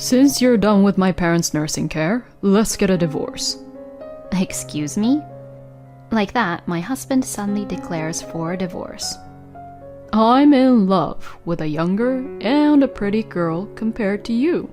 Since you're done with my parents' nursing care, let's get a divorce. Excuse me? Like that, my husband suddenly declares for a divorce. I'm in love with a younger and a pretty girl compared to you.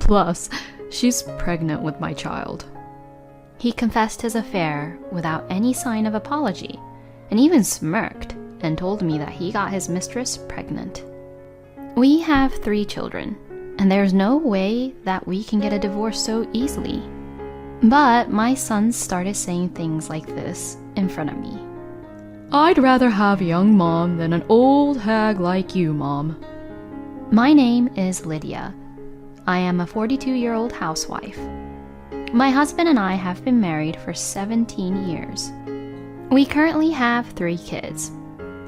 Plus, she's pregnant with my child. He confessed his affair without any sign of apology, and even smirked and told me that he got his mistress pregnant. We have 3 children, and there's no way that we can get a divorce so easily. But my sons started saying things like this in front of me. I'd rather have a young mom than an old hag like you, Mom. My name is Lydia. I am a 42-year-old housewife. My husband and I have been married for 17 years. We currently have 3 kids.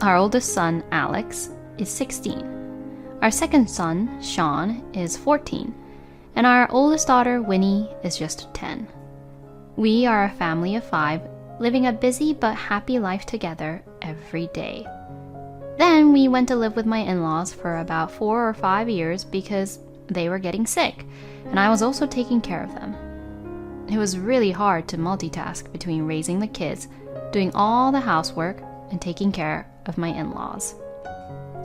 Our oldest son, Alex, is 16. Our second son, Sean, is 14. And our oldest daughter, Winnie, is just 10. We are a family of 5, living a busy but happy life together every day. Then we went to live with my in-laws for about 4 or 5 years because they were getting sick, and I was also taking care of them. It was really hard to multitask between raising the kids, doing all the housework, and taking care of my in-laws.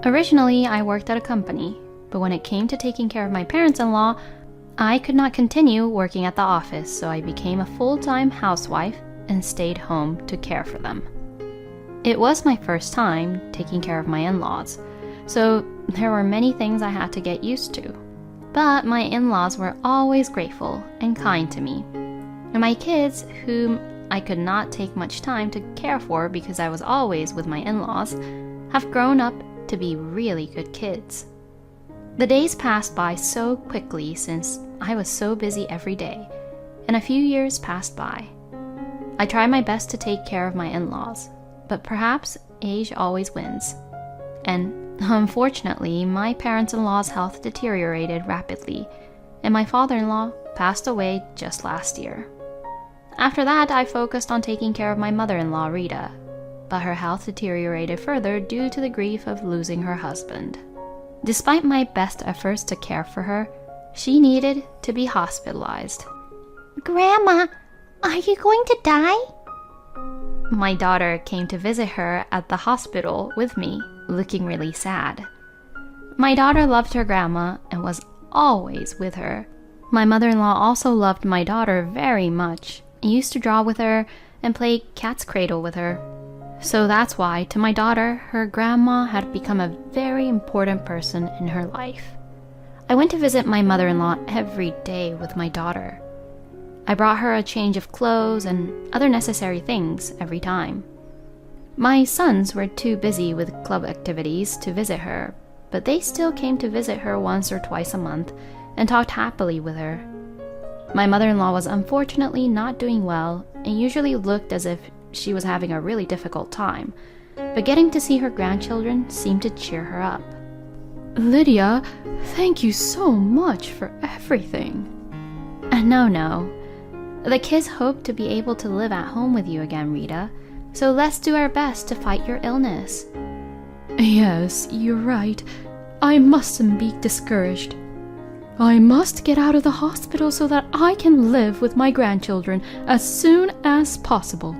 Originally, I worked at a company, but when it came to taking care of my parents-in-law, I could not continue working at the office, so I became a full-time housewife and stayed home to care for them. It was my first time taking care of my in-laws, so there were many things I had to get used to. But my in-laws were always grateful and kind to me. And my kids, whom I could not take much time to care for because I was always with my in-laws, have grown up to be really good kids. The days passed by so quickly since I was so busy every day, and a few years passed by. I tried my best to take care of my in-laws, but perhaps age always wins. And unfortunately, my parents-in-law's health deteriorated rapidly, and my father-in-law passed away just last year. After that, I focused on taking care of my mother-in-law, Rita, but her health deteriorated further due to the grief of losing her husband. Despite my best efforts to care for her, she needed to be hospitalized. Grandma, are you going to die? My daughter came to visit her at the hospital with me, looking really sad. My daughter loved her grandma and was always with her. My mother-in-law also loved my daughter very much and used to draw with her and play cat's cradle with her. So that's why, to my daughter, her grandma had become a very important person in her life. I went to visit my mother-in-law every day with my daughter. I brought her a change of clothes and other necessary things every time. My sons were too busy with club activities to visit her, but they still came to visit her once or twice a month and talked happily with her. My mother-in-law was unfortunately not doing well and usually looked as if she was having a really difficult time, but getting to see her grandchildren seemed to cheer her up. Lydia, thank you so much for everything. No. The kids hope to be able to live at home with you again, Rita, so let's do our best to fight your illness. Yes, you're right. I mustn't be discouraged. I must get out of the hospital so that I can live with my grandchildren as soon as possible.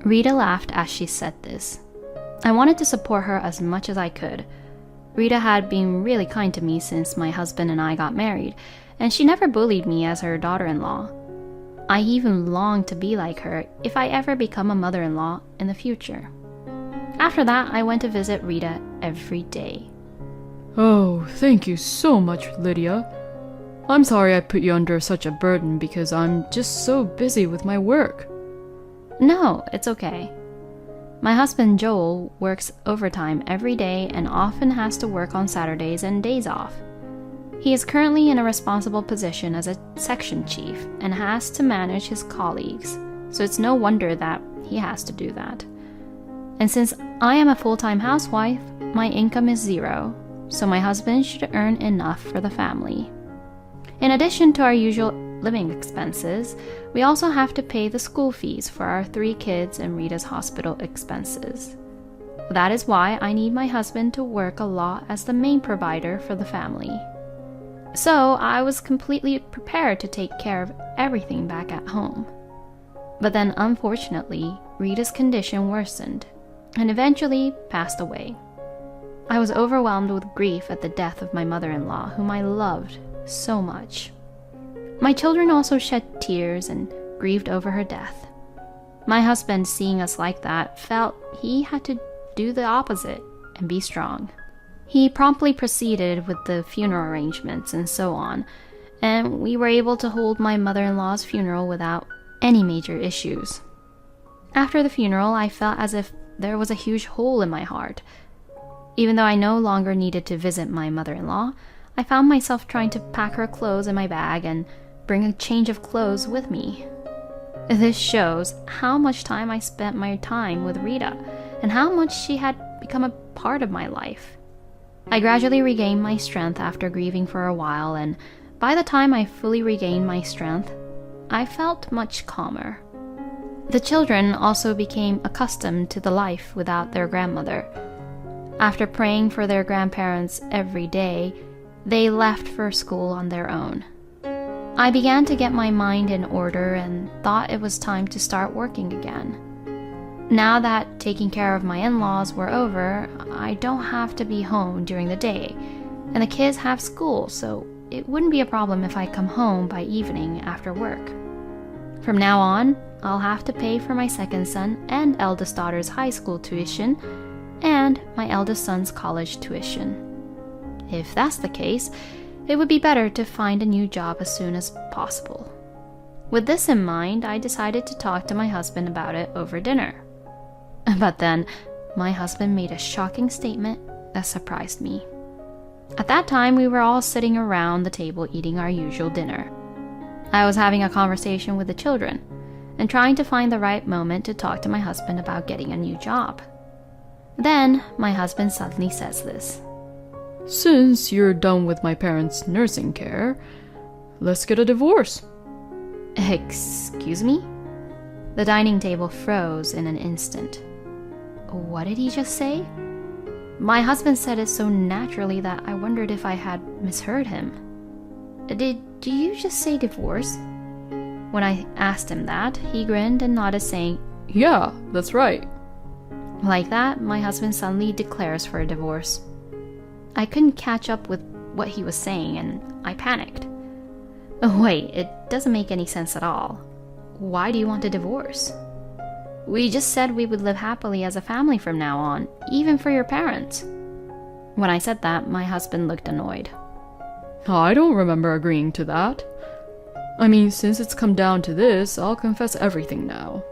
Rita laughed as she said this. I wanted to support her as much as I could. Rita had been really kind to me since my husband and I got married, and she never bullied me as her daughter-in-law. I even longed to be like her if I ever become a mother-in-law in the future. After that, I went to visit Rita every day. Oh, thank you so much, Lydia. I'm sorry I put you under such a burden because I'm just so busy with my work. No, it's okay. My husband Joel works overtime every day and often has to work on Saturdays and days off. He is currently in a responsible position as a section chief and has to manage his colleagues, so it's no wonder that he has to do that. And since I am a full-time housewife, my income is 0, so my husband should earn enough for the family. In addition to our usual living expenses, we also have to pay the school fees for our 3 kids and Rita's hospital expenses. That is why I need my husband to work a lot as the main provider for the family. So I was completely prepared to take care of everything back at home. But then, unfortunately, Rita's condition worsened and eventually passed away. I was overwhelmed with grief at the death of my mother-in-law, whom I loved so much. My children also shed tears and grieved over her death. My husband, seeing us like that, felt he had to do the opposite and be strong. He promptly proceeded with the funeral arrangements and so on, and we were able to hold my mother-in-law's funeral without any major issues. After the funeral, I felt as if there was a huge hole in my heart. Even though I no longer needed to visit my mother-in-law, I found myself trying to pack her clothes in my bag and bring a change of clothes with me. This shows how much time I spent my time with Rita and how much she had become a part of my life. I gradually regained my strength after grieving for a while, and by the time I fully regained my strength, I felt much calmer. The children also became accustomed to the life without their grandmother. After praying for their grandparents every day, they left for school on their own. I began to get my mind in order and thought it was time to start working again. Now that taking care of my in-laws were over, I don't have to be home during the day, and the kids have school, so it wouldn't be a problem if I come home by evening after work. From now on, I'll have to pay for my second son and eldest daughter's high school tuition and my eldest son's college tuition. If that's the case, it would be better to find a new job as soon as possible. With this in mind, I decided to talk to my husband about it over dinner. But then, my husband made a shocking statement that surprised me. At that time, we were all sitting around the table eating our usual dinner. I was having a conversation with the children and trying to find the right moment to talk to my husband about getting a new job. Then, my husband suddenly says this. Since you're done with my parents' nursing care, let's get a divorce. Excuse me? The dining table froze in an instant. What did he just say? My husband said it so naturally that I wondered if I had misheard him. Did you just say divorce? When I asked him that, he grinned and nodded, saying, Yeah, that's right. Like that, my husband suddenly declares for a divorce. I couldn't catch up with what he was saying, and I panicked. Oh, wait, it doesn't make any sense at all. Why do you want a divorce? We just said we would live happily as a family from now on, even for your parents. When I said that, my husband looked annoyed. I don't remember agreeing to that. I mean, since it's come down to this, I'll confess everything now.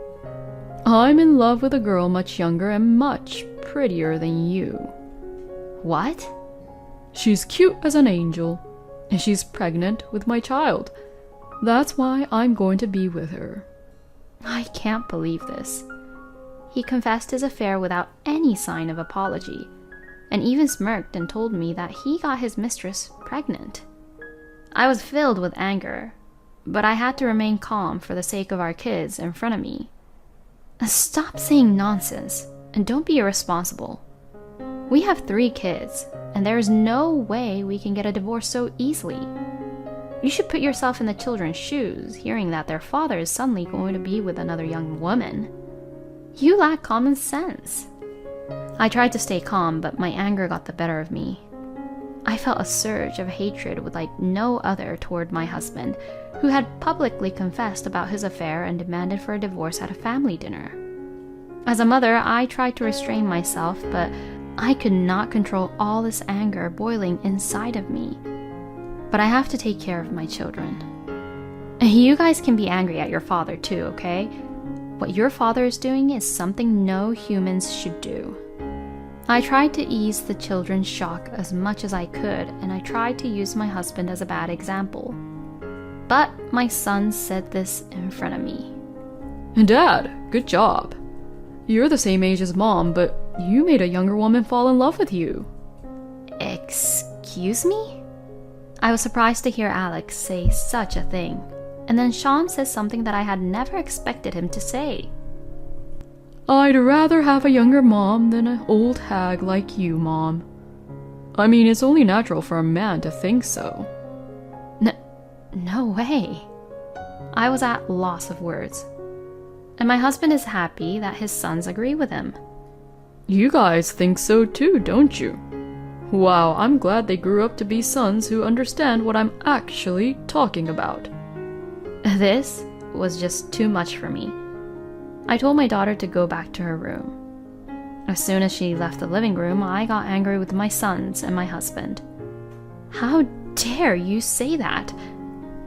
I'm in love with a girl much younger and much prettier than you. What? She's cute as an angel, and she's pregnant with my child. That's why I'm going to be with her. I can't believe this. He confessed his affair without any sign of apology, and even smirked and told me that he got his mistress pregnant. I was filled with anger, but I had to remain calm for the sake of our kids in front of me. Stop saying nonsense, and don't be irresponsible. We have 3 kids, and there is no way we can get a divorce so easily. You should put yourself in the children's shoes, hearing that their father is suddenly going to be with another young woman. You lack common sense. I tried to stay calm, but my anger got the better of me. I felt a surge of hatred with like no other toward my husband, who had publicly confessed about his affair and demanded for a divorce at a family dinner. As a mother, I tried to restrain myself, but I could not control all this anger boiling inside of me. But I have to take care of my children. You guys can be angry at your father too, okay? What your father is doing is something no humans should do. I tried to ease the children's shock as much as I could, and I tried to use my husband as a bad example. But my son said this in front of me. Dad, good job. You're the same age as Mom, but you made a younger woman fall in love with you. Excuse me? I was surprised to hear Alex say such a thing, and then Sean says something that I had never expected him to say. I'd rather have a younger mom than an old hag like you, Mom. I mean, it's only natural for a man to think so. No way. I was at loss of words. And my husband is happy that his sons agree with him. You guys think so too, don't you? Wow, I'm glad they grew up to be sons who understand what I'm actually talking about. This was just too much for me. I told my daughter to go back to her room. As soon as she left the living room, I got angry with my sons and my husband. How dare you say that?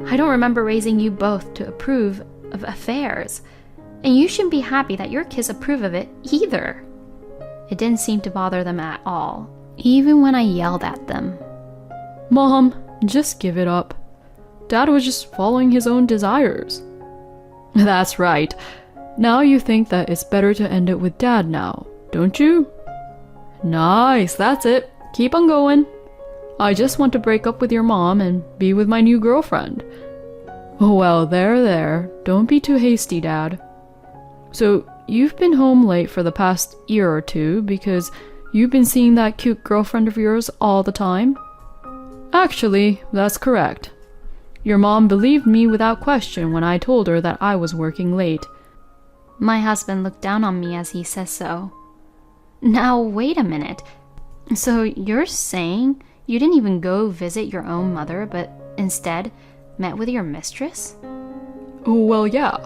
I don't remember raising you both to approve of affairs, and you shouldn't be happy that your kids approve of it either. It didn't seem to bother them at all, even when I yelled at them. Mom, just give it up. Dad was just following his own desires. That's right. Now you think that it's better to end it with Dad now, don't you? Nice, that's it. Keep on going. I just want to break up with your mom and be with my new girlfriend. Oh well, there. Don't be too hasty, Dad. So, you've been home late for the past year or two because you've been seeing that cute girlfriend of yours all the time? Actually, that's correct. Your mom believed me without question when I told her that I was working late. My husband looked down on me as he says so. Now, wait a minute. So you're saying you didn't even go visit your own mother, but instead met with your mistress? Well, yeah.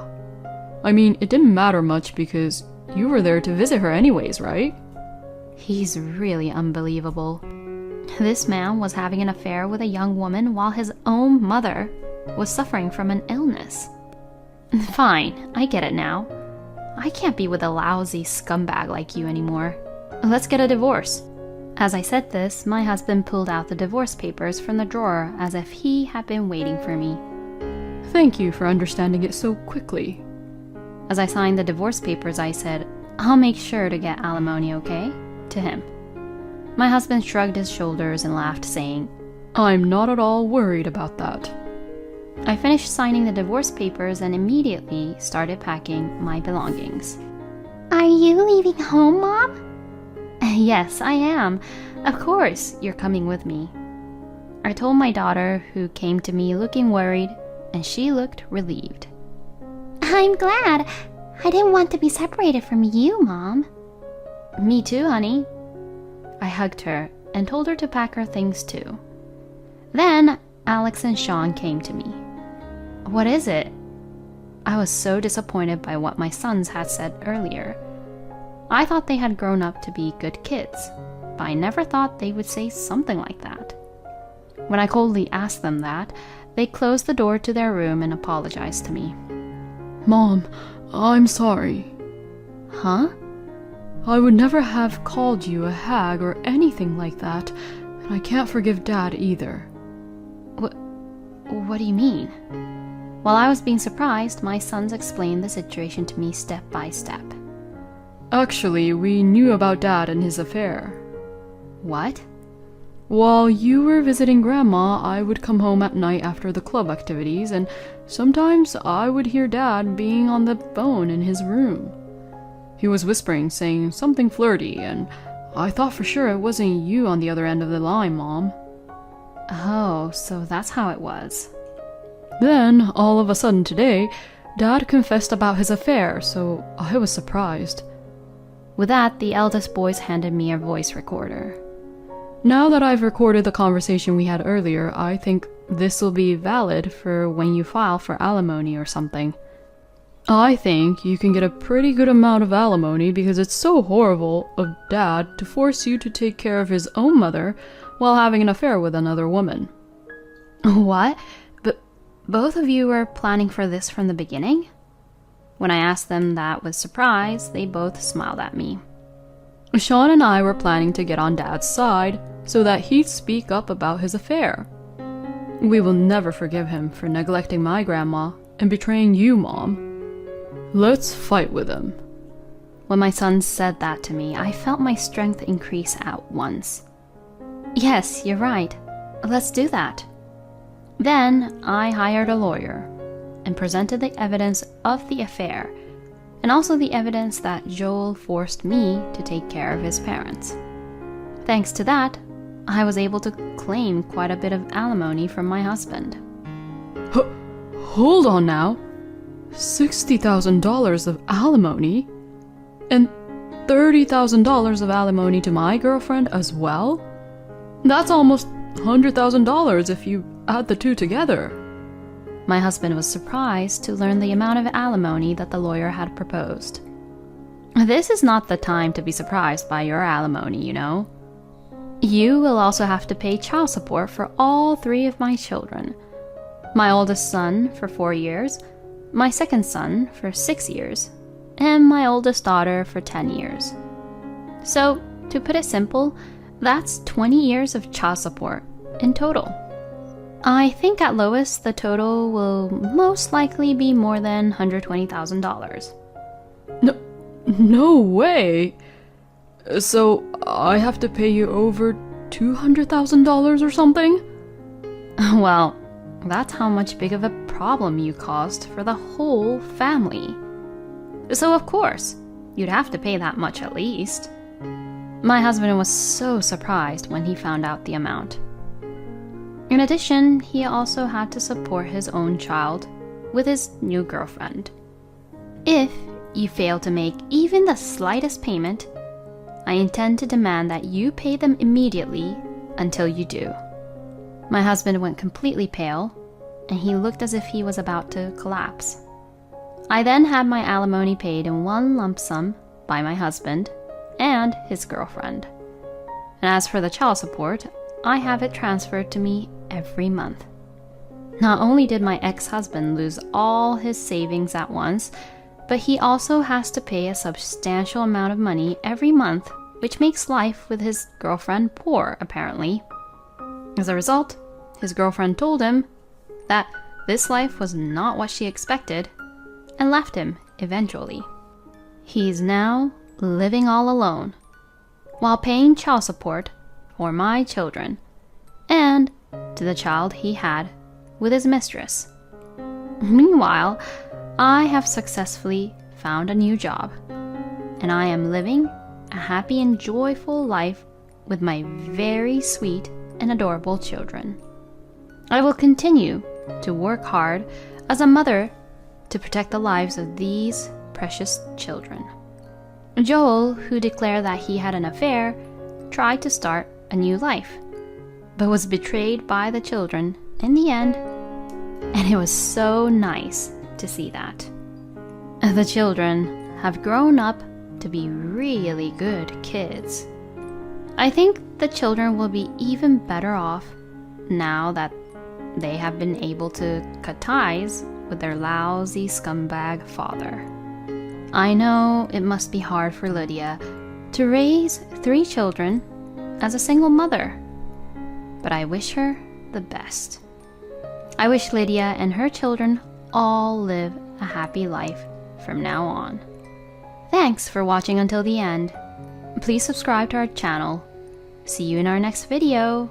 I mean, it didn't matter much because you were there to visit her anyways, right? He's really unbelievable. This man was having an affair with a young woman while his own mother was suffering from an illness. Fine, I get it now. I can't be with a lousy scumbag like you anymore. Let's get a divorce. As I said this, my husband pulled out the divorce papers from the drawer as if he had been waiting for me. Thank you for understanding it so quickly. As I signed the divorce papers, I said, "I'll make sure to get alimony, okay?" to him. My husband shrugged his shoulders and laughed, saying, I'm not at all worried about that. I finished signing the divorce papers and immediately started packing my belongings. Are you leaving home, Mom? Yes, I am. Of course, you're coming with me. I told my daughter, who came to me looking worried, and she looked relieved. I'm glad. I didn't want to be separated from you, Mom. Me too, honey. I hugged her and told her to pack her things too. Then Alex and Sean came to me. What is it? I was so disappointed by what my sons had said earlier. I thought they had grown up to be good kids, but I never thought they would say something like that. When I coldly asked them that, they closed the door to their room and apologized to me. Mom, I'm sorry. Huh? I would never have called you a hag or anything like that, and I can't forgive Dad either. What do you mean? While I was being surprised, my sons explained the situation to me step by step. Actually, we knew about Dad and his affair. What? While you were visiting Grandma, I would come home at night after the club activities, and sometimes I would hear Dad being on the phone in his room. He was whispering, saying something flirty, and I thought for sure it wasn't you on the other end of the line, Mom. Oh, so that's how it was. Then, all of a sudden today, Dad confessed about his affair, so I was surprised. With that, the eldest boys handed me a voice recorder. Now that I've recorded the conversation we had earlier, I think this will be valid for when you file for alimony or something. I think you can get a pretty good amount of alimony because it's so horrible of Dad to force you to take care of his own mother while having an affair with another woman. What? But both of you were planning for this from the beginning? When I asked them that with surprise, they both smiled at me. Sean and I were planning to get on Dad's side so that he'd speak up about his affair. We will never forgive him for neglecting my grandma and betraying you, Mom. Let's fight with him. When my sons said that to me, I felt my strength increase at once. Yes, you're right. Let's do that. Then I hired a lawyer and presented the evidence of the affair, and also the evidence that Joel forced me to take care of his parents. Thanks to that, I was able to claim quite a bit of alimony from my husband. Hold on now. $60,000 of alimony? And $30,000 of alimony to my girlfriend as well? That's almost $100,000 if you add the two together. My husband was surprised to learn the amount of alimony that the lawyer had proposed. This is not the time to be surprised by your alimony, you know. You will also have to pay child support for all 3 of my children. My oldest son for 4 years, my second son for 6 years, and my oldest daughter for 10 years. So, to put it simple, that's 20 years of child support in total. I think at lowest the total will most likely be more than $120,000. No way! So I have to pay you over $200,000 or something? Well, that's how much big of a problem you caused for the whole family. So of course, you'd have to pay that much at least. My husband was so surprised when he found out the amount. In addition, he also had to support his own child with his new girlfriend. If you fail to make even the slightest payment, I intend to demand that you pay them immediately until you do. My husband went completely pale, and he looked as if he was about to collapse. I then had my alimony paid in one lump sum by my husband and his girlfriend. And as for the child support, I have it transferred to me every month. Not only did my ex-husband lose all his savings at once, but he also has to pay a substantial amount of money every month, which makes life with his girlfriend poor, apparently. As a result, his girlfriend told him that this life was not what she expected and left him eventually. He's now living all alone while paying child support for my children and to the child he had with his mistress. Meanwhile, I have successfully found a new job, and I am living a happy and joyful life with my very sweet and adorable children. I will continue to work hard as a mother to protect the lives of these precious children. Joel, who declared that he had an affair, tried to start a new life, but was betrayed by the children in the end, and it was so nice to see that. The children have grown up to be really good kids. I think the children will be even better off now that they have been able to cut ties with their lousy scumbag father. I know it must be hard for Lydia to raise 3 children as a single mother, but I wish her the best. I wish Lydia and her children all live a happy life from now on. Thanks for watching until the end. Please subscribe to our channel. See you in our next video.